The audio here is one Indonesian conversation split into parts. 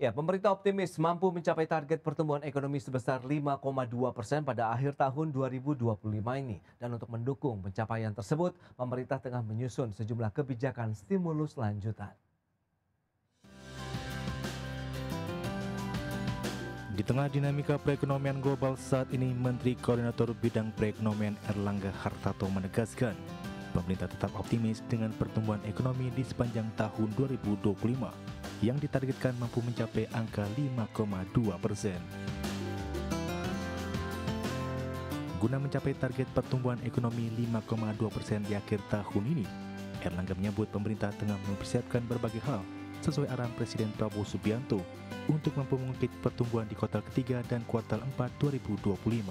Ya, pemerintah optimis mampu mencapai target pertumbuhan ekonomi sebesar 5,2% pada akhir tahun 2025 ini. Dan untuk mendukung pencapaian tersebut, pemerintah tengah menyusun sejumlah kebijakan stimulus lanjutan. Di tengah dinamika perekonomian global saat ini, Menteri Koordinator Bidang Perekonomian Erlangga Hartarto menegaskan, pemerintah tetap optimis dengan pertumbuhan ekonomi di sepanjang tahun 2025 yang ditargetkan mampu mencapai angka 5,2%. Guna mencapai target pertumbuhan ekonomi 5,2% di akhir tahun ini, Erlangga menyebut pemerintah tengah mempersiapkan berbagai hal sesuai arahan Presiden Prabowo Subianto untuk mampu mengungkit pertumbuhan di kuartal ketiga dan kuartal 4 2025.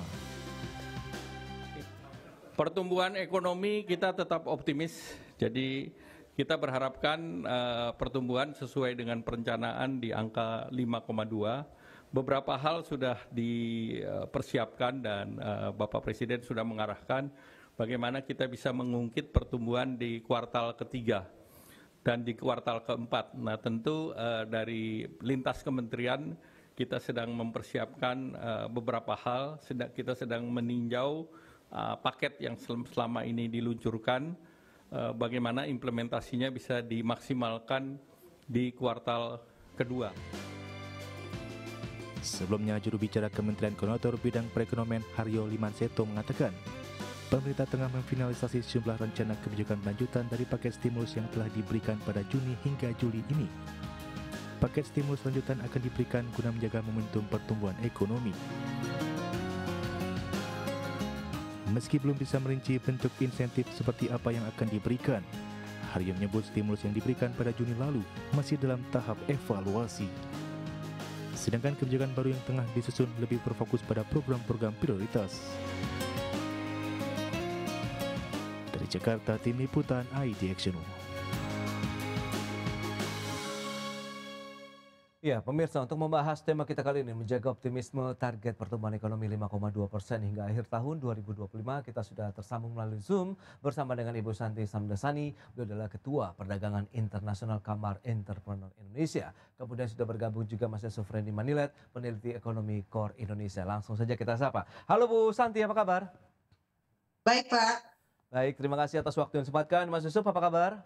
Pertumbuhan ekonomi kita tetap optimis, jadi kita berharapkan pertumbuhan sesuai dengan perencanaan di angka 5,2. Beberapa hal sudah dipersiapkan dan Bapak Presiden sudah mengarahkan bagaimana kita bisa mengungkit pertumbuhan di kuartal ketiga dan di kuartal keempat. Nah, tentu dari lintas kementerian kita sedang mempersiapkan beberapa hal, kita sedang meninjau paket yang selama ini diluncurkan, bagaimana implementasinya bisa dimaksimalkan di kuartal kedua. Sebelumnya, juru bicara Kementerian Koordinator Bidang Perekonomian Haryo Limanseto mengatakan, pemerintah tengah memfinalisasi sejumlah rencana kebijakan lanjutan dari paket stimulus yang telah diberikan pada Juni hingga Juli ini. Paket stimulus lanjutan akan diberikan guna menjaga momentum pertumbuhan ekonomi. Meski belum bisa merinci bentuk insentif seperti apa yang akan diberikan, Haryo menyebut stimulus yang diberikan pada Juni lalu masih dalam tahap evaluasi. Sedangkan kebijakan baru yang tengah disusun lebih berfokus pada program-program prioritas. Dari Jakarta, tim liputan IDX. Ya, pemirsa, untuk membahas tema kita kali ini, menjaga optimisme target pertumbuhan ekonomi 5,2% hingga akhir tahun 2025, kita sudah tersambung melalui Zoom bersama dengan Ibu Santi Samdasani. Beliau adalah Ketua Perdagangan Internasional Kamar Entrepreneur Indonesia. Kemudian sudah bergabung juga Mas Sufreni Manilet, peneliti ekonomi Core Indonesia. Langsung saja kita sapa. Halo Bu Santi, apa kabar? Baik, Pak. Baik, terima kasih atas waktu yang disempatkan. Mas Yusuf, apa kabar?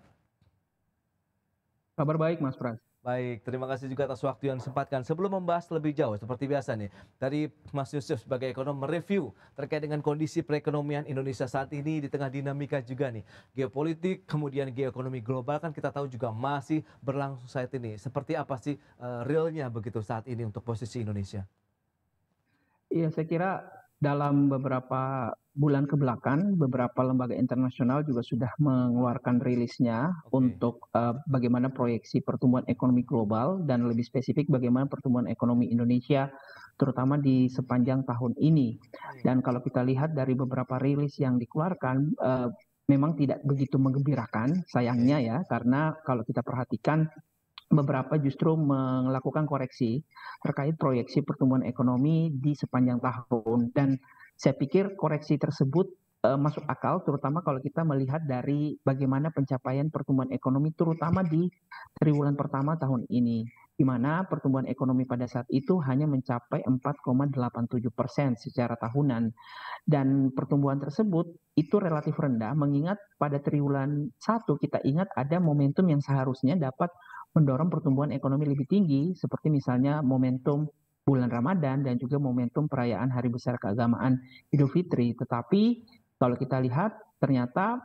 Kabar baik, Mas Pras. Baik, terima kasih juga atas waktu yang disempatkan. Sebelum membahas lebih jauh, seperti biasa nih, dari Mas Yusuf sebagai ekonom mereview terkait dengan kondisi perekonomian Indonesia saat ini di tengah dinamika juga nih. Geopolitik, kemudian geoekonomi global kan kita tahu juga masih berlangsung saat ini. Seperti apa sih realnya begitu saat ini untuk posisi Indonesia? Iya, saya kira dalam beberapa bulan kebelakang, beberapa lembaga internasional juga sudah mengeluarkan rilisnya untuk bagaimana proyeksi pertumbuhan ekonomi global dan lebih spesifik bagaimana pertumbuhan ekonomi Indonesia, terutama di sepanjang tahun ini. Dan kalau kita lihat dari beberapa rilis yang dikeluarkan, memang tidak begitu menggembirakan, sayangnya ya, karena kalau kita perhatikan, beberapa justru melakukan koreksi terkait proyeksi pertumbuhan ekonomi di sepanjang tahun, dan saya pikir koreksi tersebut masuk akal, terutama kalau kita melihat dari bagaimana pencapaian pertumbuhan ekonomi terutama di triwulan pertama tahun ini, di mana pertumbuhan ekonomi pada saat itu hanya mencapai 4,87% secara tahunan, dan pertumbuhan tersebut itu relatif rendah mengingat pada triwulan 1 kita ingat ada momentum yang seharusnya dapat mendorong pertumbuhan ekonomi lebih tinggi, seperti misalnya momentum bulan Ramadan dan juga momentum perayaan Hari Besar Keagamaan Idul Fitri. Tetapi kalau kita lihat ternyata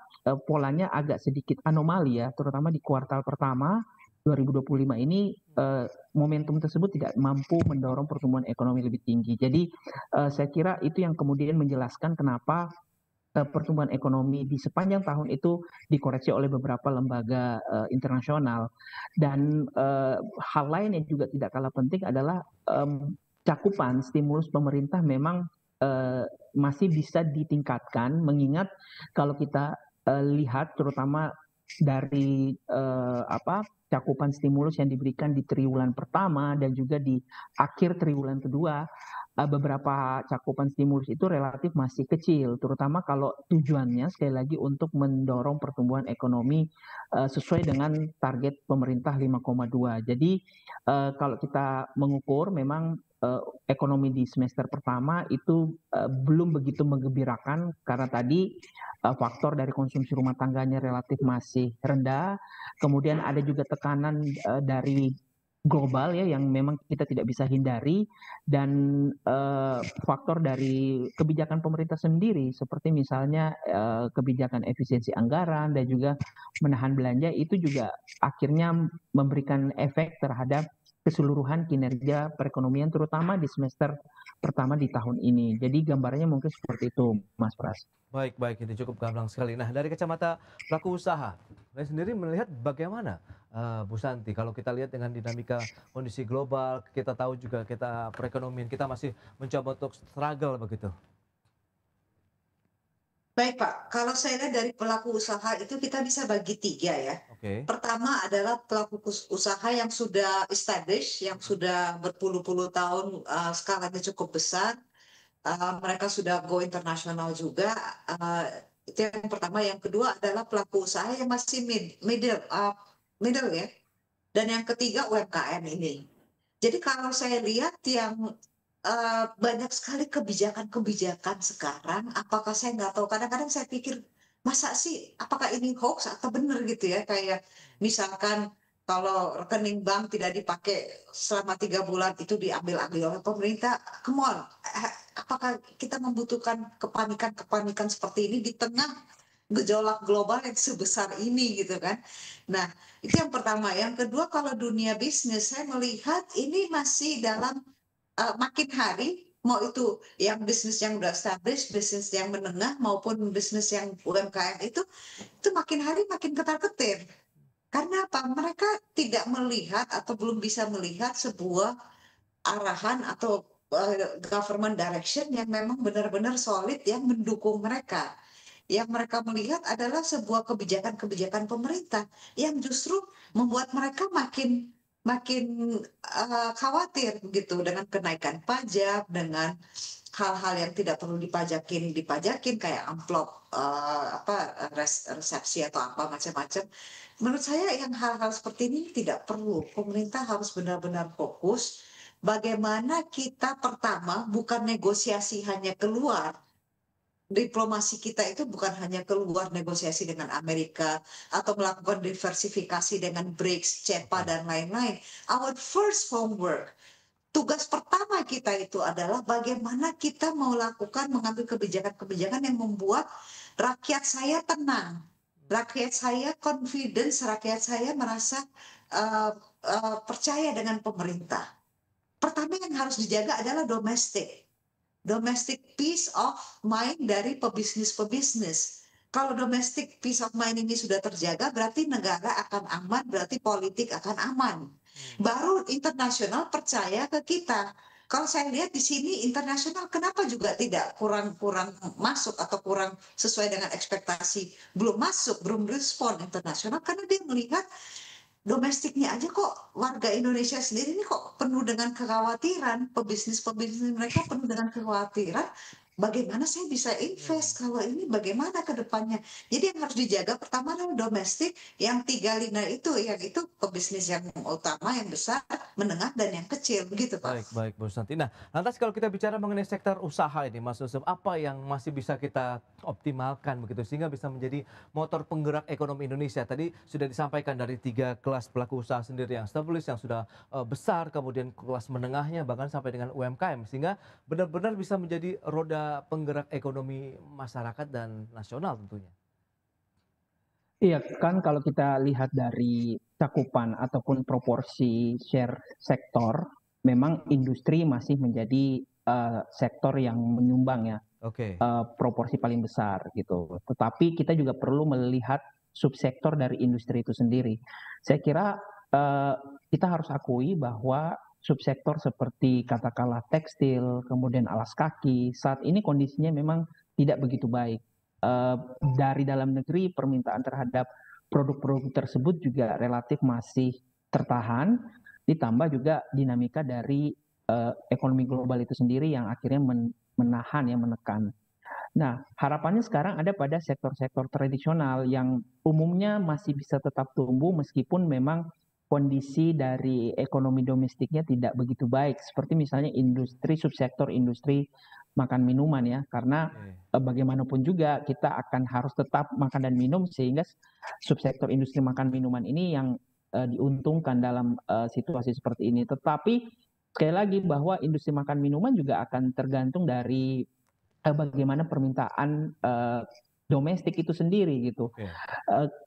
polanya agak sedikit anomali ya, terutama di kuartal pertama 2025 ini momentum tersebut tidak mampu mendorong pertumbuhan ekonomi lebih tinggi. Jadi saya kira itu yang kemudian menjelaskan kenapa pertumbuhan ekonomi di sepanjang tahun itu dikoreksi oleh beberapa lembaga internasional. Dan hal lain yang juga tidak kalah penting adalah cakupan stimulus pemerintah memang masih bisa ditingkatkan, mengingat kalau kita lihat terutama dari cakupan stimulus yang diberikan di triwulan pertama dan juga di akhir triwulan kedua, beberapa cakupan stimulus itu relatif masih kecil, terutama kalau tujuannya sekali lagi untuk mendorong pertumbuhan ekonomi sesuai dengan target pemerintah 5,2. Jadi kalau kita mengukur memang ekonomi di semester pertama itu belum begitu menggembirakan karena tadi faktor dari konsumsi rumah tangganya relatif masih rendah. Kemudian ada juga tekanan dari global ya yang memang kita tidak bisa hindari, dan faktor dari kebijakan pemerintah sendiri seperti misalnya kebijakan efisiensi anggaran dan juga menahan belanja itu juga akhirnya memberikan efek terhadap keseluruhan kinerja perekonomian terutama di semester pertama di tahun ini. Jadi gambarannya mungkin seperti itu, Mas Pras. Baik, baik, ini cukup gamblang sekali. Nah, dari kacamata pelaku usaha, saya sendiri melihat bagaimana Bu Santi, kalau kita lihat dengan dinamika kondisi global, kita tahu juga kita perekonomian kita masih mencoba untuk struggle begitu. Baik Pak, kalau saya lihat dari pelaku usaha itu kita bisa bagi 3 ya. Oke. Pertama adalah pelaku usaha yang sudah established, yang sudah berpuluh-puluh tahun skalanya cukup besar, mereka sudah go internasional juga. Itu yang pertama. Yang kedua adalah pelaku usaha yang masih middle ya. Dan yang ketiga UMKM ini. Jadi kalau saya lihat yang banyak sekali kebijakan-kebijakan sekarang, apakah saya nggak tahu, kadang-kadang saya pikir, masa sih, apakah ini hoax atau benar gitu ya, kayak misalkan kalau rekening bank tidak dipakai selama 3 bulan itu diambil-ambil oleh pemerintah, come on, apakah kita membutuhkan kepanikan-kepanikan seperti ini di tengah gejolak global yang sebesar ini gitu kan. Nah, itu yang pertama. Yang kedua, kalau dunia bisnis, saya melihat ini masih dalam makin hari, mau itu yang bisnis yang udah established, bisnis yang menengah maupun bisnis yang UMKM itu makin hari makin ketar-ketir. Karena apa? Mereka tidak melihat atau belum bisa melihat sebuah arahan atau government direction yang memang benar-benar solid yang mendukung mereka. Yang mereka melihat adalah sebuah kebijakan-kebijakan pemerintah yang justru membuat mereka makin khawatir gitu dengan kenaikan pajak, dengan hal-hal yang tidak perlu dipajakin kayak amplop resepsi atau apa macam-macam. Menurut saya yang hal-hal seperti ini tidak perlu. Pemerintah harus benar-benar fokus bagaimana kita pertama bukan negosiasi hanya keluar. Diplomasi kita itu bukan hanya keluar negosiasi dengan Amerika atau melakukan diversifikasi dengan BRICS, CEPA, dan lain-lain. Our first homework, tugas pertama kita itu adalah bagaimana kita mau mengambil kebijakan-kebijakan yang membuat rakyat saya tenang, rakyat saya confidence, rakyat saya merasa percaya dengan pemerintah. Pertama yang harus dijaga adalah domestic peace of mind dari pebisnis. Kalau domestic peace of mind ini sudah terjaga, berarti negara akan aman, berarti politik akan aman. Baru internasional percaya ke kita. Kalau saya lihat di sini internasional kenapa juga tidak kurang masuk atau kurang sesuai dengan ekspektasi, belum masuk, belum respon internasional, karena dia melihat domestiknya aja kok warga Indonesia sendiri ini kok penuh dengan kekhawatiran, pebisnis mereka penuh dengan kekhawatiran, bagaimana saya bisa invest kalau ini, bagaimana ke depannya. Jadi yang harus dijaga pertama adalah domestik, yang 3 lina itu, yang itu pebisnis yang utama, yang besar, menengah, dan yang kecil, begitu Pak. Baik, baik Bu Santi. Nah, lantas kalau kita bicara mengenai sektor usaha ini, Mas Yusuf, apa yang masih bisa kita optimalkan begitu sehingga bisa menjadi motor penggerak ekonomi Indonesia? Tadi sudah disampaikan dari 3 kelas pelaku usaha sendiri yang established, yang sudah besar, kemudian kelas menengahnya, bahkan sampai dengan UMKM, sehingga benar-benar bisa menjadi roda penggerak ekonomi masyarakat dan nasional tentunya. Iya, kan kalau kita lihat dari cakupan ataupun proporsi share sektor, memang industri masih menjadi sektor yang menyumbang ya, Oke. proporsi paling besar gitu. Tetapi kita juga perlu melihat subsektor dari industri itu sendiri. Saya kira kita harus akui bahwa subsektor seperti katakanlah tekstil, kemudian alas kaki, saat ini kondisinya memang tidak begitu baik. Dari dalam negeri permintaan terhadap produk-produk tersebut juga relatif masih tertahan, ditambah juga dinamika dari ekonomi global itu sendiri yang akhirnya menahan ya, menekan. Nah, harapannya sekarang ada pada sektor-sektor tradisional yang umumnya masih bisa tetap tumbuh meskipun memang kondisi dari ekonomi domestiknya tidak begitu baik. Seperti misalnya industri, subsektor industri makan minuman ya, karena bagaimanapun juga kita akan harus tetap makan dan minum sehingga subsektor industri makan minuman ini yang diuntungkan dalam situasi seperti ini. Tetapi sekali lagi bahwa industri makan minuman juga akan tergantung dari bagaimana permintaan domestik itu sendiri gitu.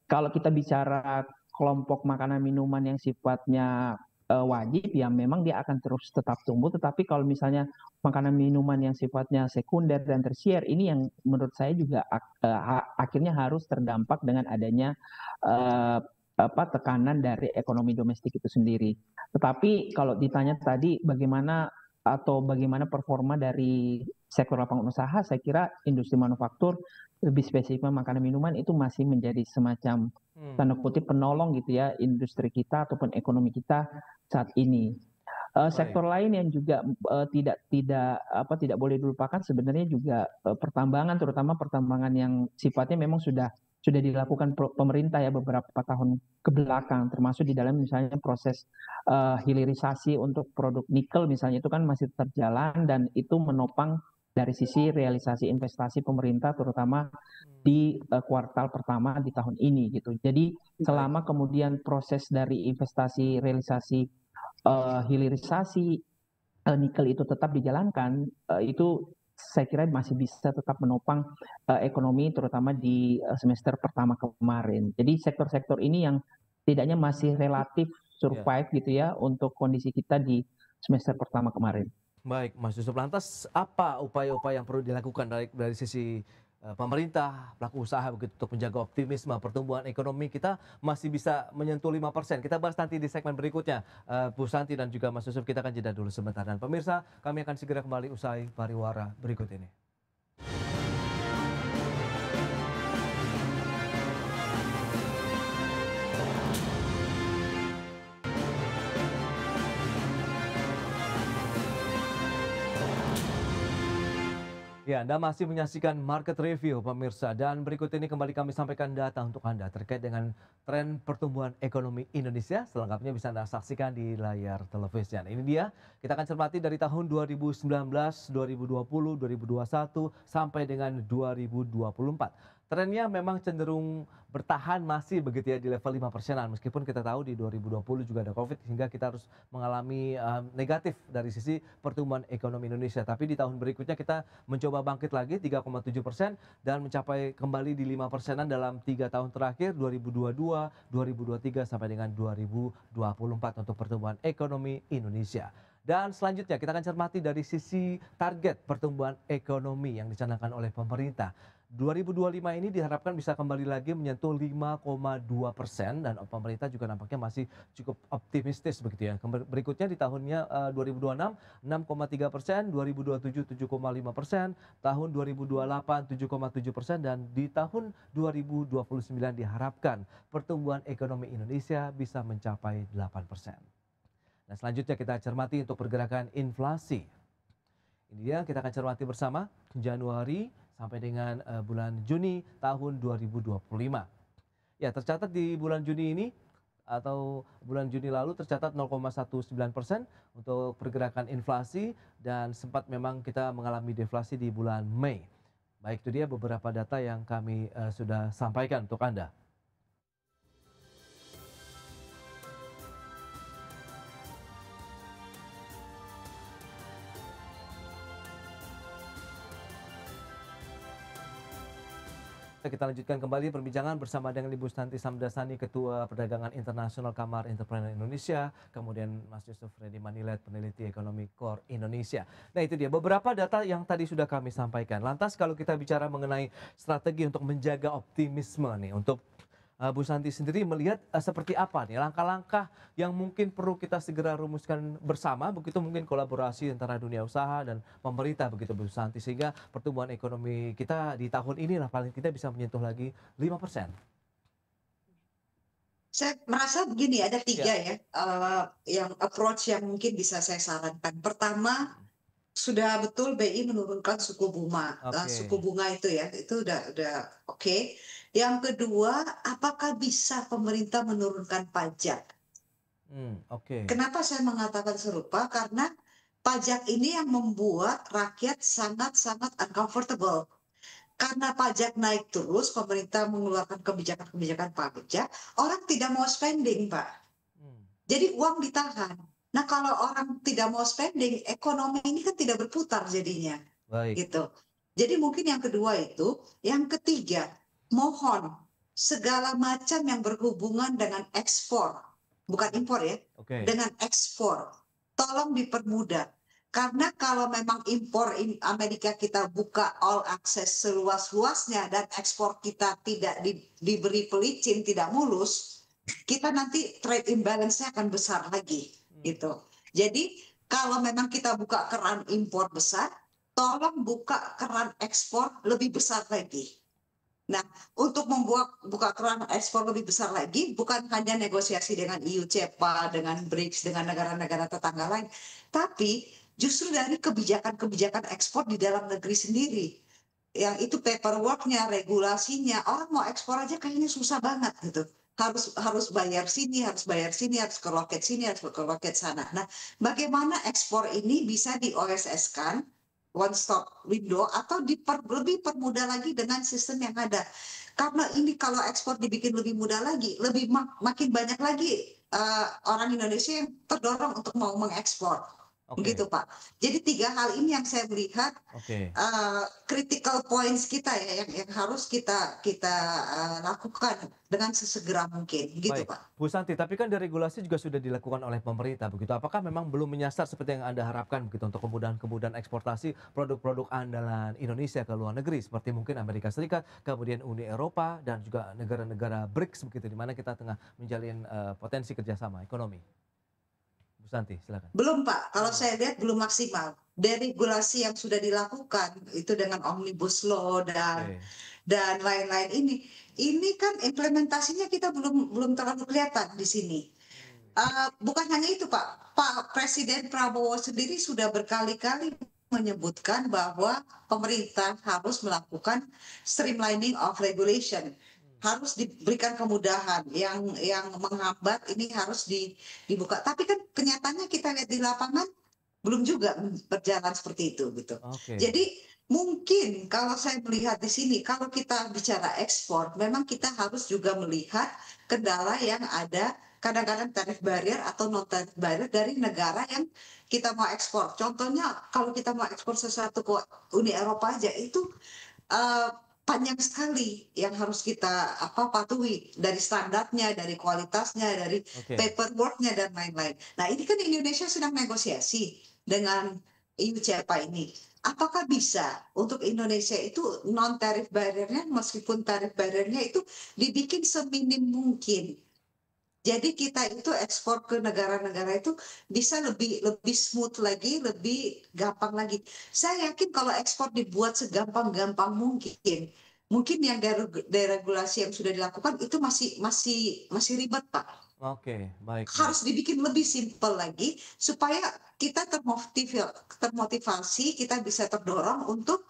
Kalau kita bicara kelompok makanan minuman yang sifatnya wajib, ya memang dia akan terus tetap tumbuh. Tetapi kalau misalnya makanan minuman yang sifatnya sekunder dan tersier, ini yang menurut saya juga akhirnya harus terdampak dengan adanya tekanan dari ekonomi domestik itu sendiri. Tetapi kalau ditanya tadi bagaimana performa dari sektor lapangan usaha, saya kira industri manufaktur, lebih spesifik makanan minuman itu masih menjadi semacam tanda kutip penolong gitu ya industri kita ataupun ekonomi kita saat ini. Sektor lain yang juga tidak boleh dilupakan sebenarnya juga pertambangan, terutama pertambangan yang sifatnya memang sudah dilakukan pemerintah ya beberapa tahun ke belakang, termasuk di dalam misalnya proses hilirisasi untuk produk nikel misalnya, itu kan masih tetap jalan dan itu menopang dari sisi realisasi investasi pemerintah terutama di kuartal pertama di tahun ini gitu. Jadi selama kemudian proses dari investasi realisasi hilirisasi nikel itu tetap dijalankan, itu saya kira masih bisa tetap menopang ekonomi terutama di semester pertama kemarin. Jadi sektor-sektor ini yang tidaknya masih relatif survive gitu ya untuk kondisi kita di semester pertama kemarin. Baik, Mas Yusuf, lantas apa upaya-upaya yang perlu dilakukan dari sisi pemerintah, pelaku usaha begitu untuk menjaga optimisme pertumbuhan ekonomi kita masih bisa menyentuh 5%. Kita bahas nanti di segmen berikutnya. Bu Santi dan juga Mas Yusuf, kita akan jeda dulu sebentar. Dan pemirsa, kami akan segera kembali usai pariwara berikut ini. Ya, Anda masih menyaksikan Market Review, pemirsa. Dan berikut ini kembali kami sampaikan data untuk Anda terkait dengan tren pertumbuhan ekonomi Indonesia. Selengkapnya bisa Anda saksikan di layar televisi. Ini dia, kita akan cermati dari tahun 2019, 2020, 2021, sampai dengan 2024. Trennya memang cenderung bertahan masih begitu ya di level 5%-an. Meskipun kita tahu di 2020 juga ada COVID sehingga kita harus mengalami negatif dari sisi pertumbuhan ekonomi Indonesia. Tapi di tahun berikutnya kita mencoba bangkit lagi 3,7% dan mencapai kembali di 5%-an dalam 3 tahun terakhir 2022, 2023 sampai dengan 2024 untuk pertumbuhan ekonomi Indonesia. Dan selanjutnya kita akan cermati dari sisi target pertumbuhan ekonomi yang dicanangkan oleh pemerintah. 2025 ini diharapkan bisa kembali lagi menyentuh 5,2% dan pemerintah juga nampaknya masih cukup optimistis begitu ya. Berikutnya di tahunnya 2026 6,3%, 2027 7,5%, tahun 2028 7,7% dan di tahun 2029 diharapkan pertumbuhan ekonomi Indonesia bisa mencapai 8%. Nah, selanjutnya kita cermati untuk pergerakan inflasi. Ini dia, kita akan cermati bersama Januari sampai dengan bulan Juni tahun 2025. Ya, tercatat di bulan Juni ini atau bulan Juni lalu tercatat 0,19% untuk pergerakan inflasi dan sempat memang kita mengalami deflasi di bulan Mei. Baik, itu dia beberapa data yang kami sudah sampaikan untuk Anda. Kita lanjutkan kembali perbincangan bersama dengan Ibu Santi Samdasani, Ketua Perdagangan Internasional Kamar Entrepreneur Indonesia, kemudian Mas Yusuf Reddy Manilet, Peneliti Ekonomi Core Indonesia. Nah, itu dia beberapa data yang tadi sudah kami sampaikan. Lantas kalau kita bicara mengenai strategi untuk menjaga optimisme nih, untuk Bu Santi sendiri melihat seperti apa nih langkah-langkah yang mungkin perlu kita segera rumuskan bersama, begitu mungkin kolaborasi antara dunia usaha dan pemerintah begitu Bu Santi, sehingga pertumbuhan ekonomi kita di tahun ini lah paling tidak bisa menyentuh lagi 5%. Saya merasa begini, ada tiga Ya, ya, yang approach yang mungkin bisa saya sarankan. Pertama, sudah betul BI menurunkan suku bunga, suku oke. bunga itu udah oke. Yang kedua, apakah bisa pemerintah menurunkan pajak? Oke. Kenapa saya mengatakan serupa? Karena pajak ini yang membuat rakyat sangat-sangat uncomfortable. Karena pajak naik terus, pemerintah mengeluarkan kebijakan-kebijakan pajak, orang tidak mau spending, Pak. Mmm, Jadi uang ditahan. Nah, kalau orang tidak mau spending, ekonomi ini kan tidak berputar jadinya, baik. gitu. Jadi mungkin yang kedua itu, yang ketiga, mohon segala macam yang berhubungan dengan ekspor, bukan impor ya, Oke. dengan ekspor, tolong dipermudah. Karena kalau memang impor Amerika kita buka all access seluas-luasnya dan ekspor kita tidak diberi pelicin, tidak mulus, kita nanti trade imbalance-nya akan besar lagi gitu. Jadi kalau memang kita buka keran impor besar, tolong buka keran ekspor lebih besar lagi. Nah, untuk buka keran ekspor lebih besar lagi, bukan hanya negosiasi dengan EU, CEPA, dengan BRICS, dengan negara-negara tetangga lain, tapi justru dari kebijakan-kebijakan ekspor di dalam negeri sendiri. Yang itu paperwork-nya, regulasinya, orang mau ekspor aja kayaknya susah banget gitu. Harus bayar sini, harus bayar sini, harus ke loket sini, harus ke loket sana. Nah, bagaimana ekspor ini bisa di OSS-kan, one stop window, atau lebih permudah lagi dengan sistem yang ada. Karena ini kalau ekspor dibikin lebih mudah lagi, makin banyak lagi orang Indonesia yang terdorong untuk mau mengekspor. Oke. Begitu, Pak. Jadi tiga hal ini yang saya melihat Oke. critical points kita ya yang harus kita lakukan dengan sesegera mungkin, gitu, Baik, Pak. Bu Santi, tapi kan deregulasi juga sudah dilakukan oleh pemerintah begitu. Apakah memang belum menyasar seperti yang Anda harapkan begitu untuk kemudahan-kemudahan eksportasi produk-produk andalan Indonesia ke luar negeri seperti mungkin Amerika Serikat, kemudian Uni Eropa dan juga negara-negara BRICS begitu di mana kita tengah menjalin potensi kerjasama ekonomi. Bu Santi, silakan. Belum, Pak. Kalau Belum. saya lihat belum maksimal. Deregulasi yang sudah dilakukan itu dengan omnibus law Oke. dan lain-lain ini kan implementasinya kita belum terlalu kelihatan di sini. Bukan hanya itu, Pak. Pak Presiden Prabowo sendiri sudah berkali-kali menyebutkan bahwa pemerintah harus melakukan streamlining of regulation, harus diberikan kemudahan yang menghambat ini harus dibuka. Tapi kan kenyataannya kita lihat di lapangan belum juga berjalan seperti itu gitu. Oke. Jadi mungkin kalau saya melihat di sini, kalau kita bicara ekspor, memang kita harus juga melihat kendala yang ada, kadang-kadang tarif barrier atau non tarif barrier dari negara yang kita mau ekspor. Contohnya kalau kita mau ekspor sesuatu ke Uni Eropa aja itu uh, panjang sekali yang harus kita patuhi dari standarnya, dari kualitasnya, dari Oke. paperwork-nya dan lain-lain. Nah, ini kan Indonesia sedang negosiasi dengan EU CEPA ini. Apakah bisa untuk Indonesia itu non tarif barrier-nya meskipun tarif barrier-nya itu dibikin seminim mungkin. Jadi kita itu ekspor ke negara-negara itu bisa lebih smooth lagi, lebih gampang lagi. Saya yakin kalau ekspor dibuat segampang-gampang mungkin yang deregulasi yang sudah dilakukan itu masih ribet, Pak. Oke, baik, baik. Harus dibikin lebih simpel lagi supaya kita termotivasi, kita bisa terdorong untuk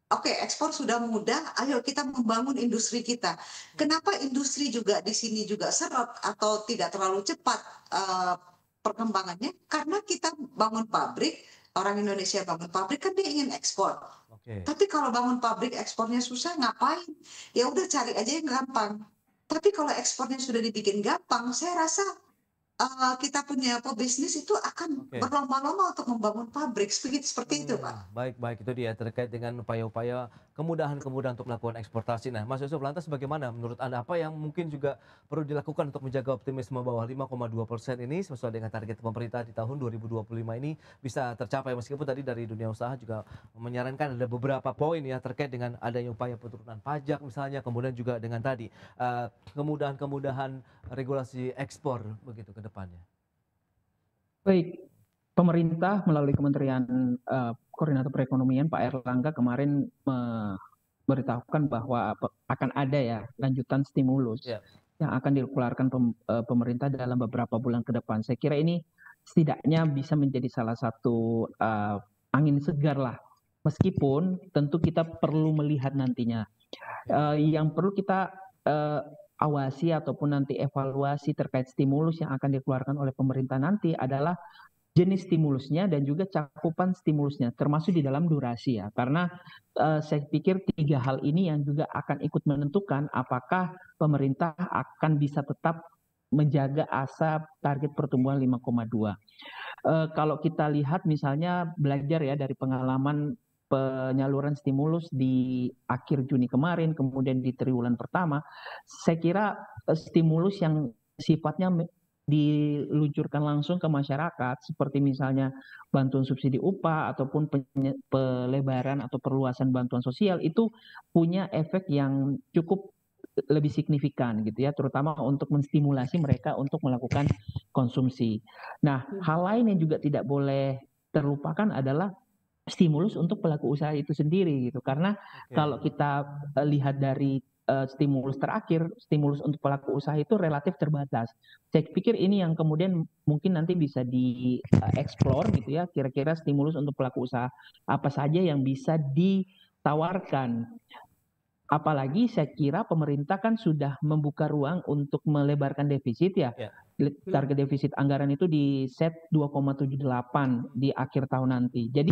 oke, ekspor sudah mudah, ayo kita membangun industri kita. Kenapa industri juga di sini juga seret atau tidak terlalu cepat perkembangannya? Karena kita bangun pabrik, orang Indonesia bangun pabrik kan dia ingin ekspor. Oke. Tapi kalau bangun pabrik ekspornya susah, ngapain? Ya udah cari aja yang gampang. Tapi kalau ekspornya sudah dibikin gampang, saya rasa kita punya pebisnis itu akan Oke. berlomba-lomba untuk membangun pabrik, seperti itu, Pak. Baik, baik, itu dia terkait dengan upaya-upaya kemudahan-kemudahan untuk melakukan eksportasi. Nah, Mas Yusuf, lantas bagaimana menurut Anda apa yang mungkin juga perlu dilakukan untuk menjaga optimisme bahwa 5,2% ini sesuai dengan target pemerintah di tahun 2025 ini bisa tercapai meskipun tadi dari dunia usaha juga menyarankan ada beberapa poin ya terkait dengan adanya upaya penurunan pajak misalnya, kemudian juga dengan tadi kemudahan-kemudahan regulasi ekspor begitu ke depannya. Baik, pemerintah melalui Kementerian Koordinator Perekonomian Pak Erlangga kemarin memberitahukan bahwa akan ada ya lanjutan stimulus. Ya. yang akan dikeluarkan pemerintah dalam beberapa bulan ke depan. Saya kira ini setidaknya bisa menjadi salah satu angin segar lah. Meskipun tentu kita perlu melihat nantinya. Yang perlu kita awasi ataupun nanti evaluasi terkait stimulus yang akan dikeluarkan oleh pemerintah nanti adalah jenis stimulusnya dan juga cakupan stimulusnya, termasuk di dalam durasi ya. Karena saya pikir 3 hal ini yang juga akan ikut menentukan apakah pemerintah akan bisa tetap menjaga asa target pertumbuhan 5,2. Kalau kita lihat misalnya belajar ya dari pengalaman penyaluran stimulus di akhir Juni kemarin, kemudian di triwulan pertama, saya kira stimulus yang sifatnya diluncurkan langsung ke masyarakat, seperti misalnya bantuan subsidi upah ataupun pelebaran atau perluasan bantuan sosial, itu punya efek yang cukup lebih signifikan gitu ya, terutama untuk menstimulasi mereka untuk melakukan konsumsi. Nah, hal lain yang juga tidak boleh terlupakan adalah stimulus untuk pelaku usaha itu sendiri gitu. Karena kalau kita lihat dari stimulus terakhir, stimulus untuk pelaku usaha itu relatif terbatas. Saya pikir ini yang kemudian mungkin nanti bisa dieksplor gitu ya, kira-kira stimulus untuk pelaku usaha apa saja yang bisa ditawarkan. Apalagi saya kira pemerintah kan sudah membuka ruang untuk melebarkan defisit ya. Target defisit anggaran itu di set 2,78 di akhir tahun nanti. Jadi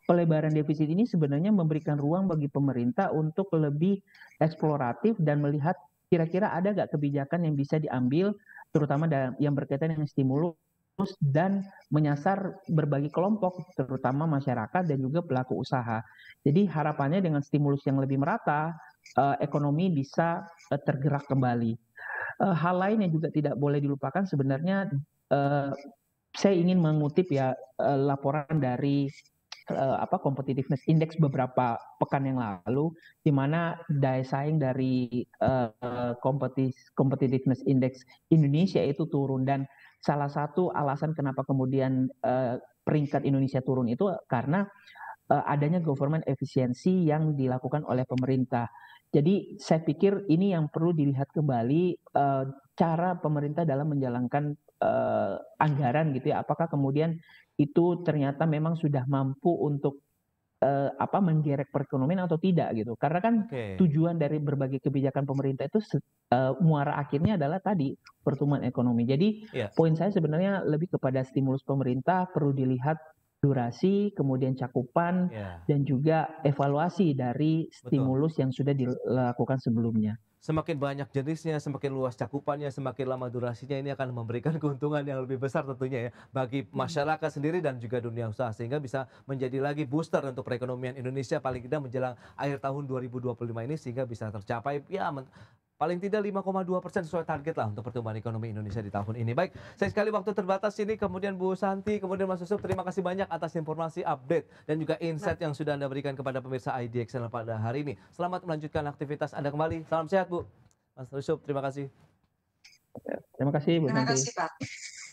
pelebaran defisit ini sebenarnya memberikan ruang bagi pemerintah untuk lebih eksploratif dan melihat kira-kira ada nggak kebijakan yang bisa diambil, terutama yang berkaitan dengan stimulus dan menyasar berbagai kelompok, terutama masyarakat dan juga pelaku usaha. Jadi harapannya dengan stimulus yang lebih merata, ekonomi bisa tergerak kembali. Hal lain yang juga tidak boleh dilupakan sebenarnya, saya ingin mengutip ya laporan dari competitiveness index beberapa pekan yang lalu, di mana daya saing dari competitiveness index Indonesia itu turun, dan salah satu alasan kenapa kemudian peringkat Indonesia turun itu karena adanya government efisiensi yang dilakukan oleh pemerintah. Jadi saya pikir ini yang perlu dilihat kembali, cara pemerintah dalam menjalankan anggaran gitu ya. Apakah kemudian itu ternyata memang sudah mampu untuk menggerek perekonomian atau tidak gitu. Karena kan tujuan dari berbagai kebijakan pemerintah itu muara akhirnya adalah tadi pertumbuhan ekonomi. Jadi poin saya sebenarnya lebih kepada stimulus pemerintah perlu dilihat durasi, kemudian cakupan, dan juga evaluasi dari stimulus yang sudah dilakukan sebelumnya. Semakin banyak jenisnya, semakin luas cakupannya, semakin lama durasinya, ini akan memberikan keuntungan yang lebih besar tentunya ya bagi masyarakat sendiri dan juga dunia usaha, sehingga bisa menjadi lagi booster untuk perekonomian Indonesia paling tidak menjelang akhir tahun 2025 ini, sehingga bisa tercapai ya paling tidak 5,2% sesuai target lah untuk pertumbuhan ekonomi Indonesia di tahun ini. Baik, sayang sekali waktu terbatas ini, kemudian Bu Santi, kemudian Mas Yusuf, terima kasih banyak atas informasi, update, dan juga insight yang sudah Anda berikan kepada pemirsa IDXL pada hari ini. Selamat melanjutkan aktivitas Anda kembali. Salam sehat, Bu. Mas Yusuf, terima kasih. Terima kasih, Bu Santi. Terima kasih, Pak.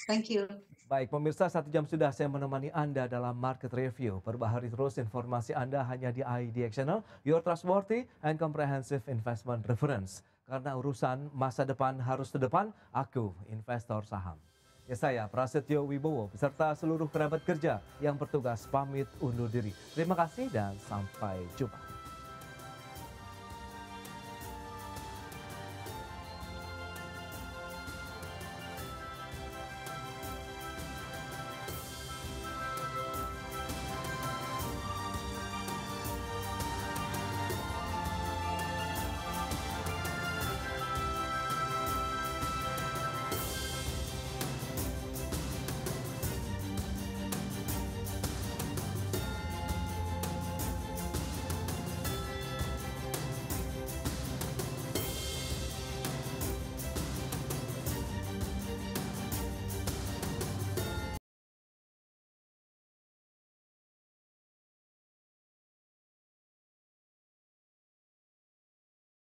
Thank you. Baik, pemirsa, 1 jam sudah saya menemani Anda dalam Market Review. Perbaharui terus informasi Anda hanya di IDX Channel, your trustworthy and comprehensive investment reference. Karena urusan masa depan harus ke depan, aku investor saham. Ya, saya Prasetyo Wibowo beserta seluruh kerabat kerja yang bertugas pamit undur diri. Terima kasih dan sampai jumpa.